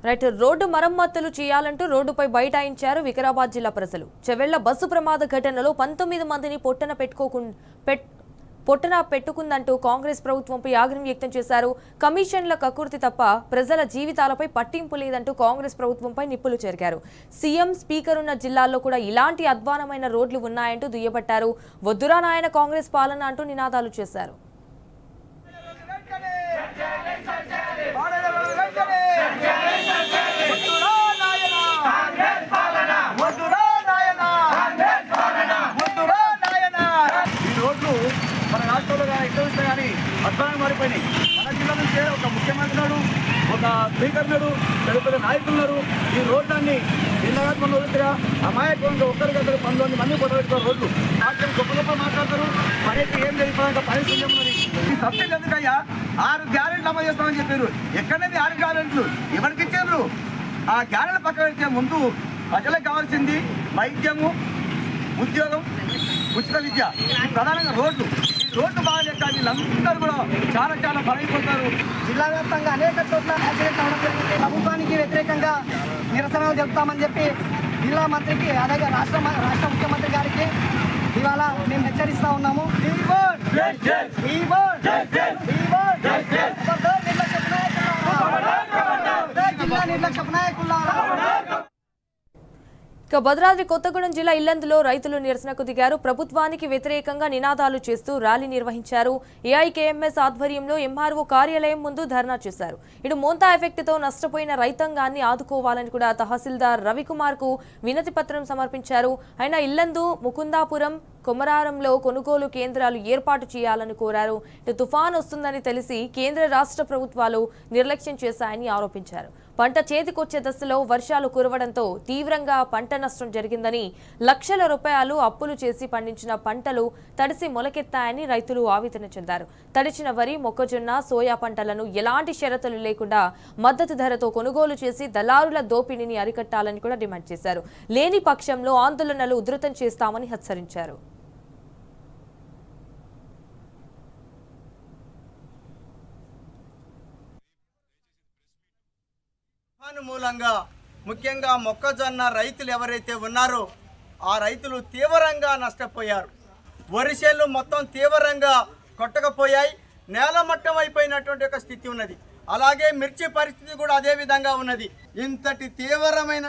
Right road మరమ్మతులు చేయాలంటూ రోడ్డుపై బైఠాయించారు వికారాబాద్ జిల్లా ప్రజలు. చెవెళ్ల బస్సు ప్రమాద ఘటనలో 19 మందిని పొట్టన పెట్టుకుందంటూ కాంగ్రెస్ ప్రభుత్వంపై ఆగ్రహం వ్యక్తం చేశారు. కమిషన్ల కకుర్తి తప్ప ప్రజల జీవితాలపై పట్టింపు లేదంటూ కాంగ్రెస్ ప్రభుత్వంపై నిప్పులు చెరిగారు. సీఎం స్పీకర్ ఉన్న జిల్లాల్లో కూడా ఇలాంటి అధ్వానమైన రోడ్లు ఉన్నాయంటూ దుయ్యబట్టారు. వద్దురా నాయన కాంగ్రెస్ పాలన అంటూ నినాదాలు చేశారు. మన రాష్ట్రంలో కానీ అధ్వానం మారిపోయినాయి. మన జిల్లా నుంచే ఒక ముఖ్యమంత్రి నాడు, ఒక స్పీకర్ నాడు, పెద్ద పెద్ద నాయకులు ఈ రోడ్లన్నీ నిన్నగా వదిలిగా అమాయకంగా ఒక్కరికొక్కరు 19 మంది పొట్టబెట్టుకున్న రోడ్లు మాత్రం గొప్ప గొప్ప మాట్లాడతారు. పనికి ఏం జరిగిపోయిన పరిస్థితి ఉన్నది. ఈ సబ్సిడీ ఎందుకయ్యా 6 గ్యారెంట్లు అమలు చేస్తామని చెప్పారు. ఎక్కడైనా 6 గ్యారెంట్లు ఎవరికి ఇచ్చారు? ఆ గ్యారెంట్ల పక్కన వచ్చే ముందు ప్రజలకు కావాల్సింది వైద్యము, ఉద్యోగం, ఉచిత విద్య, ప్రధానంగా రోడ్లు. ఈ రోడ్లు బాగాలేక వీళ్ళందరూ కూడా చాలా బలైపోతారు. జిల్లా వ్యాప్తంగా అనేక చోట్ల యాక్సిడెంట్ అవడం జరిగింది. ప్రభుత్వానికి వ్యతిరేకంగా నిరసనలు చెప్తామని చెప్పి జిల్లా మంత్రికి అలాగే రాష్ట్ర ముఖ్యమంత్రి గారికి ఇవాళ మేము హెచ్చరిస్తా ఉన్నాము. నిర్లక్ష్య నాయకులారా. భద్రాద్రి కొత్తగూడెం జిల్లా ఇల్లందులో రైతులు నిరసనకు దిగారు. ప్రభుత్వానికి వ్యతిరేకంగా నినాదాలు చేస్తూ ర్యాలీ నిర్వహించారు. ఏఐకేఎంఎస్ ఆధ్వర్యంలో ఎంఆర్ఓ కార్యాలయం ముందు ధర్నా చేశారు. ఇటు మోంతా ఎఫెక్ట్ తో నష్టపోయిన రైతాంగాన్ని ఆదుకోవాలని కూడా తహసీల్దార్ రవికుమార్ కు వినతి పత్రం సమర్పించారు. ఆయన ఇల్లందు, ముకుందాపురం, కొమరారంలో కొనుగోలు కేంద్రాలు ఏర్పాటు చేయాలని కోరారు. ఇటు తుఫాన్ వస్తుందని తెలిసి కేంద్ర రాష్ట్ర ప్రభుత్వాలు నిర్లక్ష్యం చేశాయని ఆరోపించారు. పంట చేతికొచ్చే దశలో వర్షాలు కురవడంతో తీవ్రంగా పంట నష్టం జరిగిందని, లక్షల రూపాయలు అప్పులు చేసి పండించిన పంటలు తడిసి మొలకెత్తాయని రైతులు ఆవేదన చెందారు. తడిచిన వరి, మొక్కజొన్న, సోయా పంటలను ఎలాంటి షరతులు లేకుండా మద్దతు ధరతో కొనుగోలు చేసి దళారుల దోపిడీని అరికట్టాలని కూడా డిమాండ్ చేశారు. లేని పక్షంలో ఆందోళనలు ఉధృతం చేస్తామని హెచ్చరించారు. మూలంగా ముఖ్యంగా మొక్కజొన్న రైతులు ఎవరైతే ఉన్నారో ఆ రైతులు తీవ్రంగా నష్టపోయారు. వరిసేళ్లు మొత్తం తీవ్రంగా కొట్టకపోయాయి. నేలమట్టం అయిపోయినటువంటి ఒక స్థితి ఉన్నది. అలాగే మిర్చి పరిస్థితి కూడా అదే విధంగా ఉన్నది. ఇంతటి తీవ్రమైన